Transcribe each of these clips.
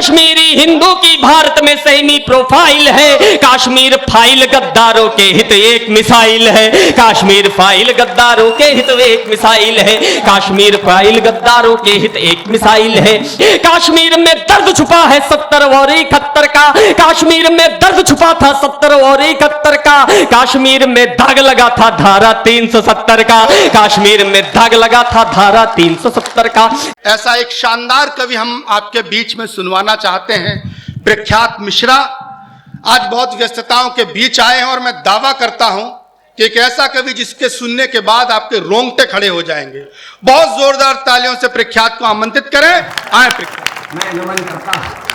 कश्मीरी हिंदू की भारत में सही प्रोफाइल है। काश्मीर फाइल गद्दारों के हित एक मिसाइल है। कश्मीर फाइल गद्दारों के हित एक मिसाइल है। कश्मीर फाइल गद्दारों के हित एक मिसाइल है। कश्मीर में दर्द छुपा है 70 और 71 का। कश्मीर में दर्द छुपा था 70 और 71 का। कश्मीर में दाग लगा था धारा 370 का। कश्मीर में दाग लगा था धारा 370 का। ऐसा एक शानदार कवि हम आपके बीच में सुनवाना चाहते हैं, प्रख्यात मिश्रा। आज बहुत व्यस्तताओं के बीच आए हैं और मैं दावा करता हूं कि एक ऐसा कवि जिसके सुनने के बाद आपके रोंगटे खड़े हो जाएंगे। बहुत जोरदार तालियों से प्रख्यात को आमंत्रित करें। आए प्रख्यात। मैं नमन करता हूं।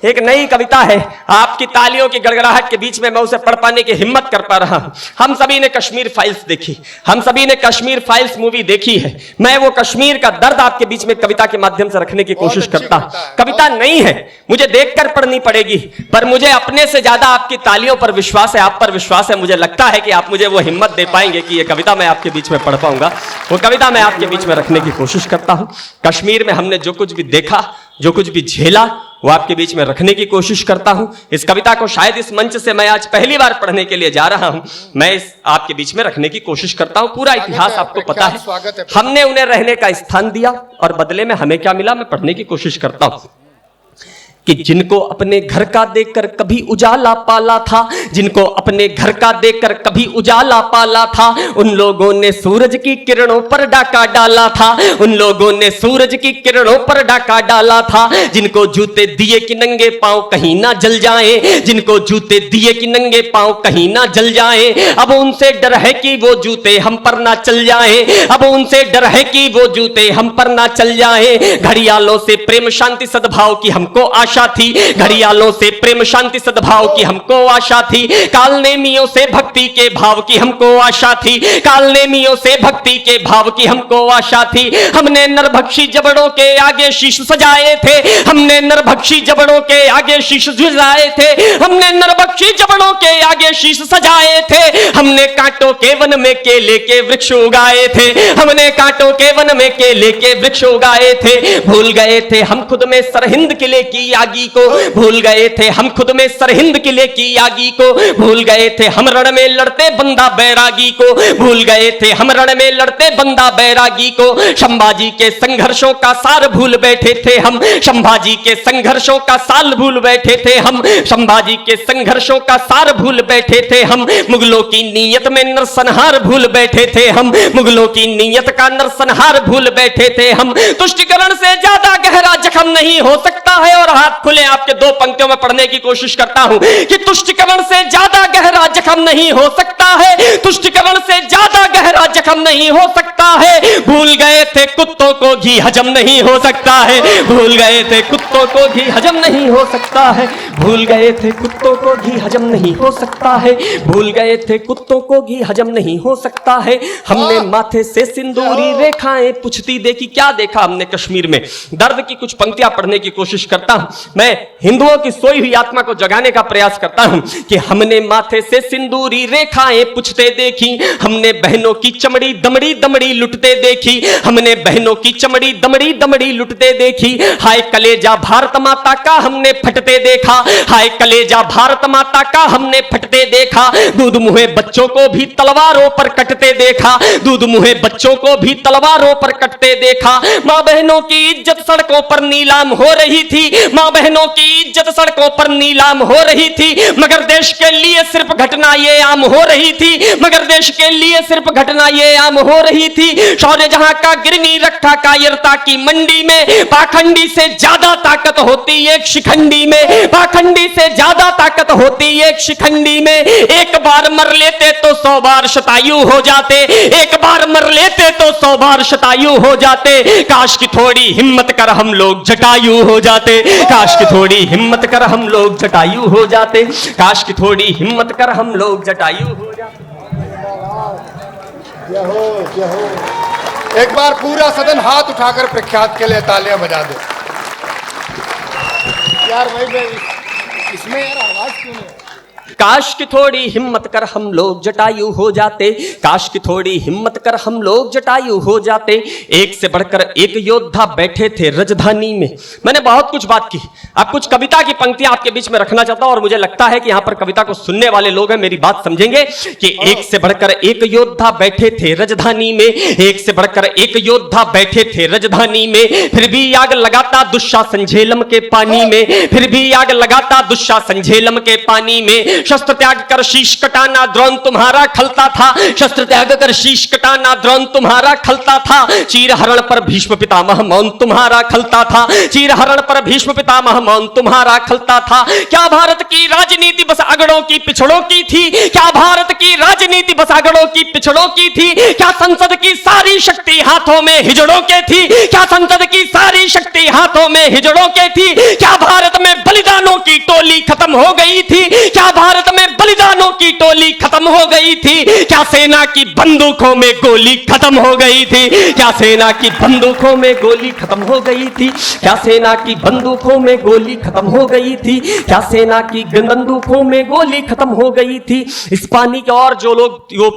एक नई कविता है, आपकी तालियों की गड़गड़ाहट के बीच में मैं उसे पढ़ पाने की हिम्मत कर पा रहा हूं। हम सभी ने कश्मीर फाइल्स देखी, हम सभी ने कश्मीर फाइल्स मूवी देखी है। मैं वो कश्मीर का दर्द आपके बीच में कविता के माध्यम से रखने की कोशिश करता हूं। कविता नहीं है, मुझे देखकर पढ़नी पड़ेगी, पर मुझे अपने से ज्यादा आपकी तालियों पर विश्वास है, आप पर विश्वास है। मुझे लगता है कि आप मुझे वो हिम्मत दे पाएंगे कि ये कविता मैं आपके बीच में पढ़ पाऊंगा। वो कविता मैं आपके बीच में रखने की कोशिश करता हूं। कश्मीर में हमने जो कुछ भी देखा, जो कुछ भी झेला, वो आपके बीच में रखने की कोशिश करता हूं। इस कविता को शायद इस मंच से मैं आज पहली बार पढ़ने के लिए जा रहा हूं। मैं इस आपके बीच में रखने की कोशिश करता हूं। पूरा इतिहास आपको पता है। हमने उन्हें रहने का स्थान दिया और बदले में हमें क्या मिला, मैं पढ़ने की कोशिश करता हूं कि जिनको अपने घर का देखकर कभी उजाला पाला था, जिनको अपने घर का देखकर कभी उजाला पाला था, उन लोगों ने सूरज की किरणों पर डाका डाला था। उन लोगों ने सूरज की किरणों पर डाका डाला था। जिनको जूते दिए कि नंगे पांव कहीं ना जल जाएं, जिनको जूते दिए कि नंगे पांव कहीं ना जल जाएं, अब उनसे डर है कि वो जूते हम पर ना चल जाएं। अब उनसे डर है कि वो जूते हम पर ना चल जाएं। घड़ियालों से प्रेम शांति सद्भाव की हमको आशा थी, घड़ियालों से प्रेम शांति सद्भाव की हमको आशा थी। कालनेमियों से भक्ति के भाव की हमको आशा थी। कालनेमियों से भक्ति के भाव की हमको आशा थी। हमने नरभक्षी जबड़ों के आगे शीश सजाए थे। हमने नरभक्षी जबड़ों के आगे शीश सजाए थे। हमने नरभक्षी जबड़ों के आगे शीश सजाए थे। हमने कांटों के वन में केले के वृक्ष उगाए थे। हमने कांटों के वन में केले के वृक्ष उगाए थे। भूल गए थे हम खुद में सरहिंद किले की आगी को। भूल गए थे हम खुद में सरहिंद किले की आगी को। भूल गए थे हम रण में लड़ते बंदा बैरागी को। भूल गए थे हम रण में लड़ते बंदा बैरागी को। संभाजी के संघर्षों का सार भूल बैठे थे हम। संभाजी के संघर्षों का साल भूल बैठे थे हम। संभाजी के संघर्षों का सार भूल बैठे थे हम। मुगलों की नीयत में नरसंहार भूल बैठे थे हम। मुगलों की नीयत का नरसंहार भूल बैठे थे हम। तुष्टिकरण से ज्यादा गहरा जख्म नहीं हो सकता है। और हाथ खुले आपके दो पंक्तियों में पढ़ने की कोशिश करता हूं कि तुष्टिकरण से ज्यादा गहरा जख्म नहीं हो सकता है। तुष्टिकरण से ज्यादा गहरा जख्म नहीं हो सकता है। भूल गए थे कुत्तों को घी हजम नहीं हो सकता है। भूल गए थे कुत्तों को घी हजम नहीं हो सकता है। भूल गए थे कुत्तों को घी हजम नहीं हो सकता है। भूल गए थे कुत्तों को घी हजम नहीं हो सकता है। हमने माथे से सिंदूरी रेखाएं पुछती देखी। क्या देखा हमने कश्मीर में? दर्द की कुछ पंक्तियां पढ़ने की कोशिश करता हूं। मैं हिंदुओं की सोई हुई आत्मा को जगाने का प्रयास करता हूं कि हमने माथे से सिंदूरी रेखाएं पुछते देखी। हमने बहनों की चमड़ी दमड़ी दमड़ी लुटते देखी। हमने बहनों की चमड़ी दमड़ी दमड़ी लुटते देखी। हाय कलेजा भारत माता का हमने फटते देखा। हाय कलेजा भारत माता का हमने फटते देखा। दूध मुहे बच्चों को भी तलवारों पर कटते देखा। दूध मुहे बच्चों को भी तलवारों पर कटते देखा। मां बहनों की इज्जत सड़कों पर नीलाम हो रही थी। मां बहनों की इज्जत सड़कों पर नीलाम हो रही थी। मगर देश के लिए सिर्फ घटना ये आम हो रही थी। मगर देश के लिए सिर्फ घटना ये आम हो रही थी। शौर्य जहां का गिरनी रखा कायरता की मंडी में। पाखंडी से ज्यादा ताकत होती एक शिखंडी में। पाखंडी से ज्यादा ताकत होती एक शिखंडी में। एक बार मर लेते तो 100 बार शतायु हो जाते। एक बार मर लेते तो 100 बार शतायु हो जाते। काश की थोड़ी हिम्मत कर हम लोग जटायु हो जाते। काश की थोड़ी हिम्मत कर हम लोग जटायु हो जाते। काश की थोड़ी हिम्मत कर हम लोग जटायु हो जाते। एक बार पूरा सदन हाथ उठाकर प्रख्यात के लिए तालियां बजा दे। यार भाई इसमें यार आवाज क्यों नहीं? काश की थोड़ी हिम्मत कर हम लोग जटायु हो जाते, काश की थोड़ी हिम्मत कर हम लोग जटायु हो जाते। एक से बढ़कर एक योद्धा बैठे थे राजधानी में। मैंने बहुत कुछ बात की, अब कुछ कविता की पंक्तियां आपके बीच में रखना चाहता हूं और मुझे लगता है कि यहां पर कविता को सुनने वाले लोग हैं मेरी बात समझेंगे कि एक से बढ़कर एक योद्धा बैठे थे राजधानी में, एक से बढ़कर एक योद्धा बैठे थे राजधानी में, फिर भी आग लगाता दुशासन झेलम के पानी में, फिर भी आग लगाता दुशासन झेलम के पानी में। शस्त्र त्याग कर शीश कटाना द्रोण तुम्हारा खलता था, शस्त्र त्याग कर शीश कटाना द्रोण तुम्हारा खलता था। चीर हरण पर भीष्म पितामह मौन तुम्हारा खलता था, चीर हरण पर भीष्म पितामह मौन तुम्हारा खलता था। क्या भारत की राजनीति बस अगड़ों की पिछड़ों की थी, क्या भारत की राजनीति बस अगड़ों की पिछड़ों की थी, क्या संसद की सारी शक्ति हाथों में हिजड़ों के थी, क्या संसद की सारी शक्ति हाथों में हिजड़ों के थी, क्या भारत में बलिदानों की टोली खत्म हो गई थी, क्या भारत में बलिदानों की टोली खत्म हो गई थी, क्या सेना की बंदूकों में गोली खत्म हो गई थी, क्या सेना की बंदूकों में गोली खत्म हो गई थी, क्या सेना की बंदूकों में गोली खत्म हो गई थी, क्या सेना की बंदूकों में गोली खत्म हो गई थी। इस पानी के और जो लोग वो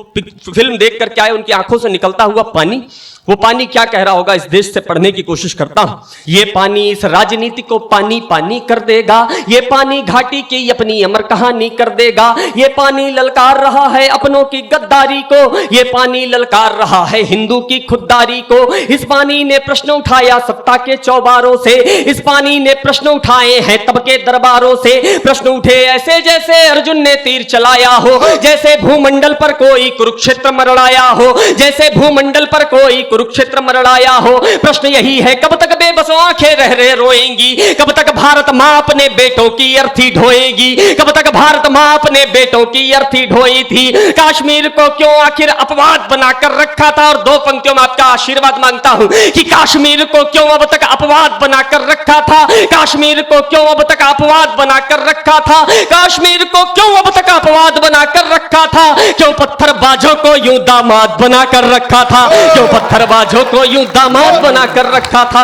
फिल्म देख करके आए उनकी आंखों से निकलता हुआ पानी, वो पानी क्या कह रहा होगा इस देश से पढ़ने की कोशिश करता हूं। ये पानी इस राजनीति को पानी पानी कर देगा, ये पानी घाटी की अपनी अमर कहानी कर देगा, ये पानी ललकार रहा है अपनों की गद्दारी को, ये पानी ललकार रहा है हिंदू की खुददारी को। इस पानी ने प्रश्न उठाया सत्ता के चौबारों से, इस पानी ने प्रश्न उठाए हैं तब के दरबारों से। प्रश्न उठे ऐसे जैसे अर्जुन ने तीर चलाया हो, जैसे भूमंडल पर कोई कुरुक्षेत्र मरड़ाया हो, जैसे भूमंडल पर कोई कुरुक्षेत्र मरड़ाया हो। प्रश्न यही है कब तक बेबस आंखें रह रहे रोएंगी, कब तक भारत मां अपने बेटों की अर्थी ढोएगी, कब तक भारत मां अपने बेटों की अर्थी ढोई थी। कश्मीर को क्यों आखिर अपवाद बनाकर रखा था, और दो पंक्तियों में आपका आशीर्वाद मांगता हूं कि कश्मीर को क्यों अब तक अपवाद बनाकर रखा था, कश्मीर को क्यों अब तक अपवाद बनाकर रखा था, कश्मीर को क्यों अब तक अपवाद बनाकर रखा था, क्यों पत्थरबाजों को यूं दामाद बनाकर रखा था, क्यों पत्थरबाजों को यूं दामाद बनाकर रखा था।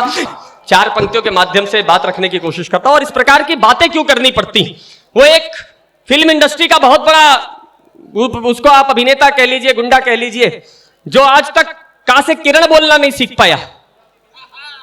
चार पंक्तियों के माध्यम से बात रखने की कोशिश करता हूं और इस प्रकार की बातें क्यों करनी पड़ती। वो एक फिल्म इंडस्ट्री का बहुत बड़ा, उसको आप अभिनेता कह लीजिए, गुंडा कह लीजिए, जो आज तक कहां से किरण बोलना नहीं सीख पाया,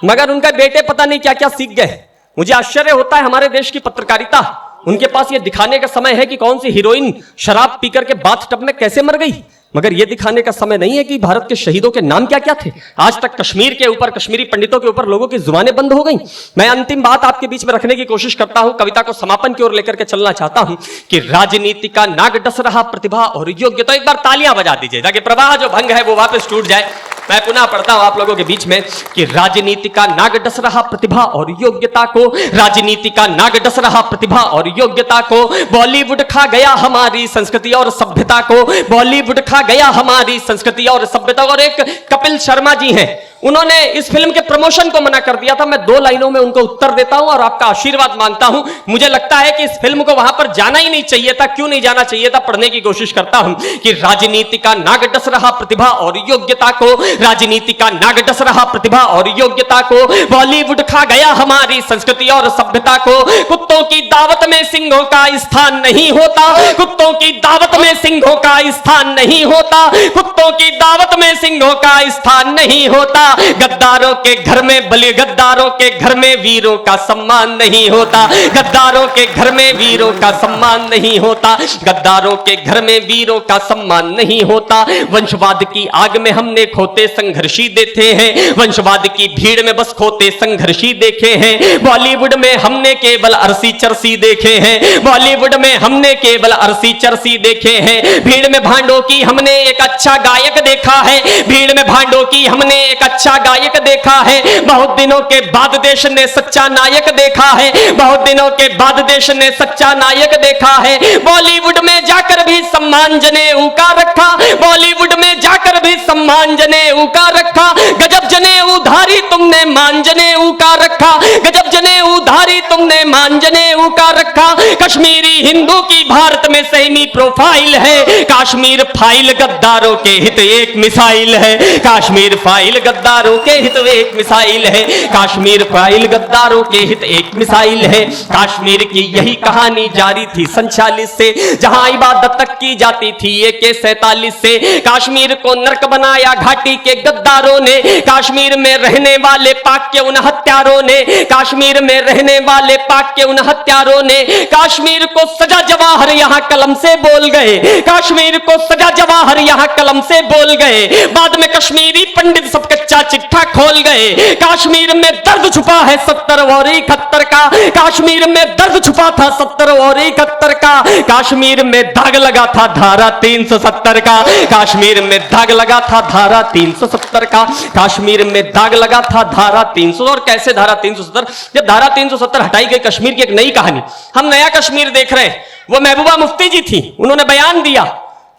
मगर उनका बेटे पता नहीं क्या क्या सीख गए। मुझे आश्चर्य होता है हमारे देश की पत्रकारिता, उनके पास ये दिखाने का समय है कि कौन सी हीरोइन शराब पीकर के बाथटब में कैसे मर गई, मगर यह दिखाने का समय नहीं है कि भारत के शहीदों के नाम क्या क्या थे। आज तक कश्मीर के ऊपर, कश्मीरी पंडितों के ऊपर लोगों की जुबानें बंद हो गई। मैं अंतिम बात आपके बीच में रखने की कोशिश करता हूं, कविता को समापन की ओर लेकर के चलना चाहता हूं कि राजनीति का नाग डस रहा प्रतिभा और योग्यता। एक बार तालियां बजा दीजिए ताकि प्रवाह जो भंग है वो वापस टूट जाए। मैं पुनः पढ़ता हूं आप लोगों के बीच में कि राजनीति का नाग डस रहा प्रतिभा और योग्यता को, राजनीति का नाग डस रहा प्रतिभा और योग्यता को। बॉलीवुड खा गया हमारी संस्कृति और सभ्यता को, बॉलीवुड खा गया हमारी संस्कृति और सभ्यता। और एक कपिल शर्मा जी हैं, उन्होंने इस फिल्म के प्रमोशन को मना कर दिया था। मैं 2 लाइनों में उनको उत्तर देता हूं और आपका आशीर्वाद मांगता हूं। मुझे लगता है कि इस फिल्म को वहां पर जाना ही नहीं चाहिए था। क्यों नहीं जाना चाहिए था, पढ़ने की कोशिश करता हूं कि राजनीति का नाग डस रहा प्रतिभा और योग्यता को, राजनीति का नाग डस रहा प्रतिभा और योग्यता को। बॉलीवुड खा गया हमारी संस्कृति और सभ्यता को। कुत्तों की दावत में सिंहों का स्थान नहीं होता, कुत्तों की दावत में सिंहों का स्थान नहीं होता, कुत्तों की दावत में सिंहों का स्थान नहीं होता। गद्दारों के घर में गद्दारों के घर में वीरों का सम्मान नहीं होता, गद्दारों के घर में वीरों का सम्मान नहीं होता, गद्दारों के घर में वीरों का सम्मान नहीं होता। वंशवाद की आग में हमने खोते संघर्षी देखे हैं, वंशवाद की भीड़ में बस खोते संघर्षी देखे हैं। बॉलीवुड में हमने केवल अरसी चरसी देखे हैं, बॉलीवुड में हमने केवल अरसी चरसी देखे हैं। भीड़ में भांडों की हमने एक अच्छा गायक देखा है, भीड़ में भांडों की हमने एक अच्छा गायक देखा है। बहुत दिनों के बाद देश ने सच्चा नायक देखा है, बहुत दिनों के बाद देश ने सच्चा नायक देखा है। बॉलीवुड में जाकर भी सम्मान जनेऊ का रखा, बॉलीवुड में जाकर भी सम्मान जनेऊ का रखा। गजब जनेऊ धारी तुमने मान जनेऊ का रखा, गजब जनेऊ धारी तुमने मान जनेऊ का रखा। कश्मीरी हिंदू की भारत में सही प्रोफाइल है, कश्मीर फाइल गद्दारों के हित एक मिसाइल है, कश्मीर फाइल गद्दारों गद्दारों के हित एक मिसाइल है, कश्मीर फाइल गद्दारों के हित एक मिसाइल है। कश्मीर की यही कहानी जारी थी सन 46 से, जहां इबादत तक की जाती थी AK-47 से। कश्मीर को नर्क बनाया घाटी के गद्दारों ने, कश्मीर में रहने वाले पाक के उन हत्यारों ने, कश्मीर में रहने वाले पाक के उन हत्यारों ने कश्मीर को सजा जवाहर यहां कलम से बोल गए, कश्मीर को सजा जवाहर यहां कलम से बोल गए। बाद में कश्मीरी पंडित सब कच्चा चिट्ठा खोल गए। कश्मीर में दर्द छुपा है 70 और 71 का, कश्मीर में दर्द छुपा था 70 और 71 का। कश्मीर में दाग लगा था धारा 370 का, कश्मीर में दाग लगा था धारा 370 का, कश्मीर में दाग लगा था धारा 300। और कैसे धारा 370? जब धारा 370 हटाई गई, कश्मीर की एक नई कहानी, हम नया कश्मीर देख रहे हैं। वो महबूबा मुफ्ती जी थी, उन्होंने बयान दिया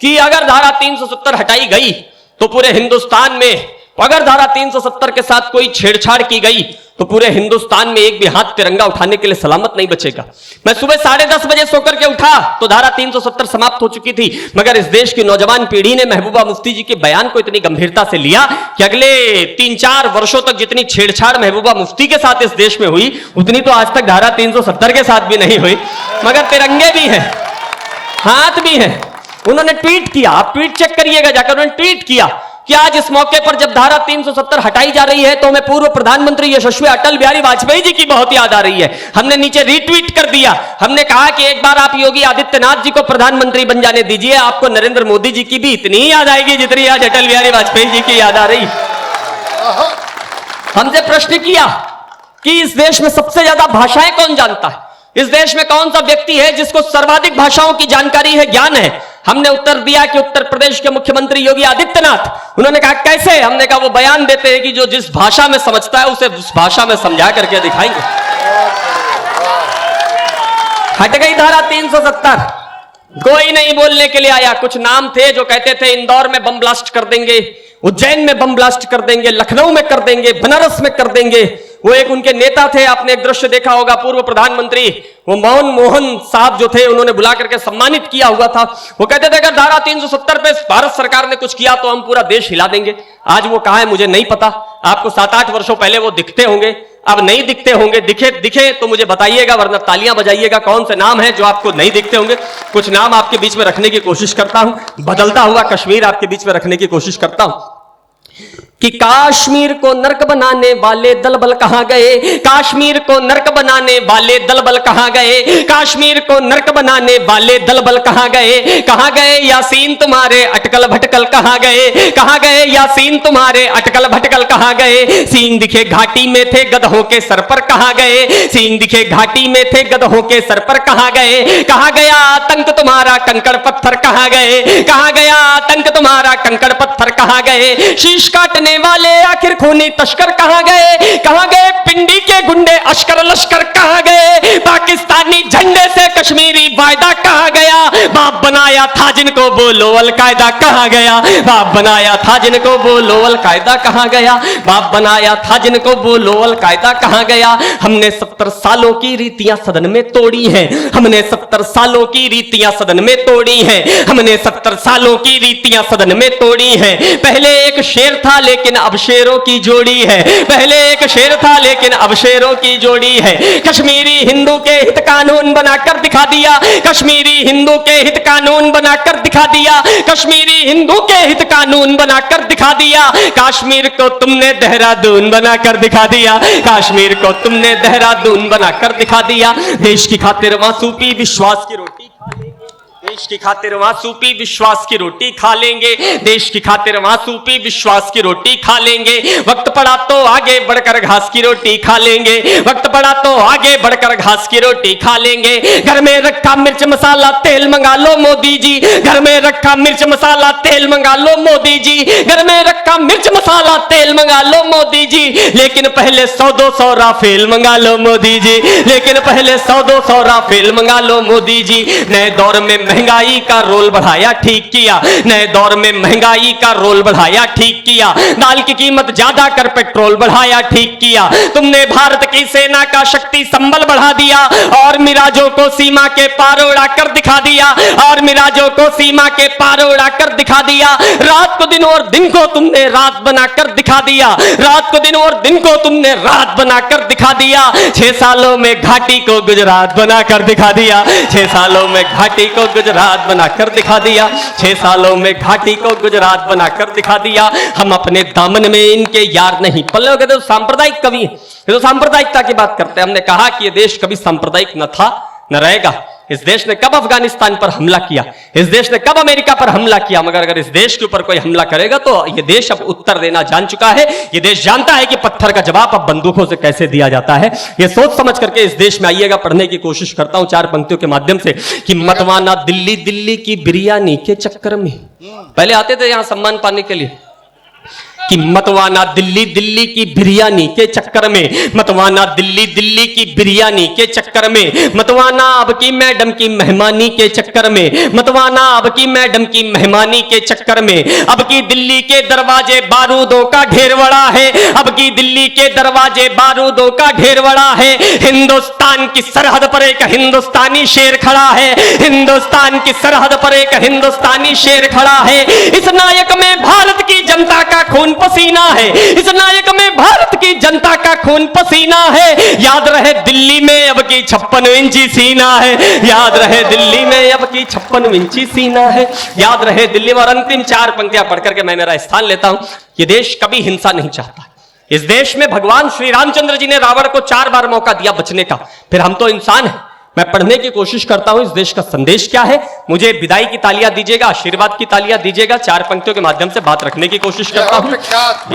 कि अगर धारा 370 हटाई गई तो पूरे हिंदुस्तान में, अगर धारा 370 के साथ कोई छेड़छाड़ की गई तो पूरे हिंदुस्तान में एक भी हाथ तिरंगा उठाने के लिए सलामत नहीं बचेगा। मैं सुबह 10:30 बजे सोकर के उठा तो धारा 370 समाप्त हो चुकी थी, मगर इस देश की नौजवान पीढ़ी ने महबूबा मुफ्ती जी के बयान को इतनी गंभीरता से लिया कि अगले 3-4 वर्षों तक जितनी छेड़छाड़ महबूबा मुफ्ती के साथ इस देश में हुई, उतनी तो आज तक धारा 370 के साथ भी नहीं हुई। मगर तिरंगे भी हैं, हाथ भी हैं। उन्होंने ट्वीट किया, आप ट्वीट चेक करिएगा जाकर, उन्होंने ट्वीट किया कि आज इस मौके पर जब धारा 370 हटाई जा रही है तो हमें पूर्व प्रधानमंत्री यशस्वी अटल बिहारी वाजपेयी जी की बहुत याद आ रही है। हमने नीचे रीट्वीट कर दिया, हमने कहा कि एक बार आप योगी आदित्यनाथ जी को प्रधानमंत्री बन जाने दीजिए, आपको नरेंद्र मोदी जी की भी इतनी याद आएगी जितनी आज अटल बिहारी वाजपेयी जी की याद आ रही। हमसे प्रश्न किया कि इस देश में सबसे ज्यादा भाषाएं कौन जानता है, इस देश में कौन सा व्यक्ति है जिसको सर्वाधिक भाषाओं की जानकारी है, ज्ञान है। हमने उत्तर दिया कि उत्तर प्रदेश के मुख्यमंत्री योगी आदित्यनाथ। उन्होंने कहा कैसे? हमने कहा वो बयान देते हैं कि जो जिस भाषा में समझता है उसे उस भाषा में समझा करके दिखाएंगे। हट गई धारा 370, कोई नहीं बोलने के लिए आया। कुछ नाम थे जो कहते थे इंदौर में बम ब्लास्ट कर देंगे, उज्जैन में बम ब्लास्ट कर देंगे, लखनऊ में कर देंगे, बनारस में कर देंगे। वो एक उनके नेता थे, आपने एक दृश्य देखा होगा, पूर्व प्रधानमंत्री वो मनमोहन साहब जो थे, उन्होंने बुला करके सम्मानित किया हुआ था। वो कहते थे अगर धारा 370 पे भारत सरकार ने कुछ किया तो हम पूरा देश हिला देंगे। आज वो कहां है मुझे नहीं पता, आपको 7-8 वर्षों पहले वो दिखते होंगे, अब नहीं दिखते होंगे। दिखे तो मुझे बताइएगा, वरना तालियां बजाइएगा। कौन से नाम है जो आपको नहीं दिखते होंगे? कुछ नाम आपके बीच में रखने की कोशिश करता हूं, बदलता हुआ कश्मीर आपके बीच में रखने की कोशिश करता हूं कि कश्मीर को नर्क बनाने वाले दल बल कहां गए, कश्मीर को नर्क बनाने वाले दल बल कहां गए, कश्मीर को नर्क बनाने वाले दल बल कहां गए, कहां गए यासीन तुम्हारे अटकल भटकल कहां गए, कहां गए यासीन तुम्हारे अटकल भटकल कहां गए। सींग दिखे घाटी में थे गधों के सर पर कहां गए, सींग दिखे घाटी में थे गधों के सर पर कहां गए। कहां गया आतंक तुम्हारा कंकड़ पत्थर कहां गए, कहां गया आतंक तुम्हारा कंकड़ पत्थर कहां गए। शीश काटने वाले आखिर खूनी तस्कर कहां गए, कहां गए पिंडी के गुंडे अश्कर लश्कर कहां गए। पाकिस्तानी झंडे से कश्मीरी वायदा कहां गया, बाप बनाया था जिनको बोलो अलकायदा कहां गया, बाप बनाया था जिनको बोलो अलकायदा कहां गया, बाप बनाया था जिनको बोलो अलकायदा कहां गया। हमने 70 सालों की रीतियां सदन में तोड़ी हैं, हमने 70 सालों की रीतियां सदन में तोड़ी हैं, हमने 70 सालों की रीतियां सदन में तोड़ी हैं। पहले एक शेर था लेकिन अब शेरों की जोड़ी है, पहले एक शेर था लेकिन अब शेरों की जोड़ी है। कश्मीरी हिंदू के हित कानून बनाकर दिखा दिया, कश्मीरी हिंदू के हित कानून बनाकर दिखा दिया, कश्मीरी हिंदू के हित कानून बनाकर दिखा दिया। कश्मीर को तुमने देहरादून बनाकर दिखा दिया, कश्मीर को तुमने देहरादून बनाकर दिखा दिया। देश की खातिर वहां सूपी विश्वास की रोटी खा लेंगे, देश की खातिर वहां सूपी विश्वास की रोटी खा लेंगे, देश की खातिर वहां सूपी विश्वास की रोटी खा लेंगे। वक्त पड़ा तो आगे बढ़कर घास की रोटी खा लेंगे, वक्त पड़ा तो आगे बढ़कर घास की रोटी खा लेंगे। घर में रखा मिर्च मसाला तेल मंगा लो मोदी जी, घर में रखा मिर्च मसाला तेल मंगा लो मोदी जी, घर में रखा मिर्च मसाला तेल मंगा लो मोदी जी। लेकिन पहले 100-200 राफेल मंगा लो मोदी जी, लेकिन पहले 100-200 राफेल मंगा लो मोदी जी। नए दौर में महंगाई महंगाई का रोल बढ़ाया, ठीक किया। नए दौर में महंगाई का रोल बढ़ाया, ठीक किया। दाल की कीमत ज्यादा कर पेट्रोल बढ़ाया, ठीक किया। तुमने भारत की सेना का शक्ति संबल बढ़ा दिया और मिराजों को सीमा के पार उड़ाकर दिखा दिया, और मिराजों को सीमा के पार उड़ाकर दिखा दिया। रात को दिन और दिन को तुमने रात बनाकर दिखा दिया, रात को दिन और दिन को तुमने रात बनाकर दिखा दिया। 6 सालों में घाटी को गुजरात बनाकर दिखा दिया, 6 सालों में घाटी को गुजरात बनाकर दिखा दिया, 6 सालों में घाटी को गुजरात बनाकर दिखा दिया। हम अपने दामन में इनके यार नहीं पल्ले। तो सांप्रदायिक कवि है, ये तो सांप्रदायिकता की बात करते हैं। हमने कहा कि ये देश कभी सांप्रदायिक न था न रहेगा। इस देश ने कब अफगानिस्तान पर हमला किया, इस देश ने कब अमेरिका पर हमला किया, मगर अगर इस देश के ऊपर कोई हमला करेगा तो ये देश अब उत्तर देना जान चुका है। ये देश जानता है कि पत्थर का जवाब अब बंदूकों से कैसे दिया जाता है। ये सोच समझ करके इस देश में आइएगा। पढ़ने की कोशिश करता हूं 4 पंक्तियों के माध्यम से कि मतवाना दिल्ली दिल्ली की बिरयानी के चक्कर में, पहले आते थे यहां सम्मान पाने के लिए, कि मतवाना दिल्ली दिल्ली की बिरयानी के चक्कर में, मतवाना दिल्ली दिल्ली की बिरयानी के चक्कर में, मतवाना अब की मैडम की मेहमानी के चक्कर में, मतवाना अब की मैडम की मेहमानी के चक्कर में। अब की दिल्ली के दरवाजे बारूदों का ढेर बड़ा है, अब की दिल्ली के दरवाजे बारूदों का ढेर बड़ा है। हिंदुस्तान की सरहद पर एक हिंदुस्तानी शेर खड़ा है, हिंदुस्तान की सरहद पर एक हिंदुस्तानी शेर खड़ा है। इस नायक में भारत की जनता का खून पसीना है, इस नायक में भारत की जनता का खून पसीना है। याद रहे दिल्ली में अब की 56 इंची सीना है, याद रहे दिल्ली में अब की 56 इंची सीना है, याद रहे दिल्ली में। और अंतिम 4 पंक्तियां पढ़कर के मैं मेरा स्थान लेता हूं। ये देश कभी हिंसा नहीं चाहता। इस देश में भगवान श्री रामचंद्र जी ने रावण को 4 बार मौका दिया बचने का, फिर हम तो इंसान हैं। मैं पढ़ने की कोशिश करता हूं इस देश का संदेश क्या है। मुझे विदाई की तालियां दीजिएगा, आशीर्वाद की तालियां दीजिएगा। 4 पंक्तियों के माध्यम से बात रखने की कोशिश करता हूं।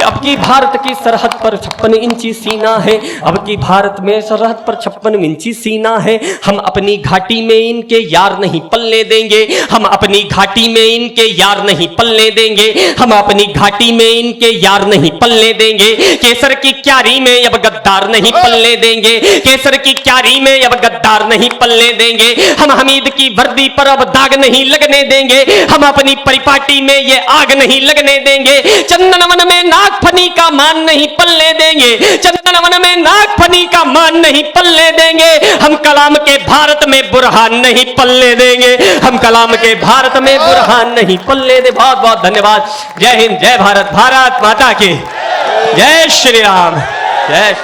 अब की भारत की सरहद पर 56 इंची सीना है, अब की भारत में सरहद पर 56 इंची सीना है। हम अपनी घाटी में इनके यार नहीं पलने देंगे, हम अपनी घाटी में इनके यार नहीं पलने देंगे, हम अपनी घाटी में इनके यार नहीं पलने देंगे। केसर की क्यारी में अब गद्दार नहीं पलने देंगे, केसर की क्यारी में अब गद्दार नहीं पलने देंगे। हम हमीद की वर्दी पर अब दाग नहीं लगने देंगे, हम अपनी परिपाटी में ये आग नहीं लगने देंगे। चंदनवन में नागफनी का मान नहीं पलने देंगे, चंदनवन में नागफनी का मान नहीं पलने देंगे। हम कलाम के भारत में बुरहान नहीं पलने देंगे, हम कलाम के भारत में बुरहान नहीं पलने दे। बहुत बहुत धन्यवाद। जय हिंद, जय भारत, भारत माता की जय श्री राम, जय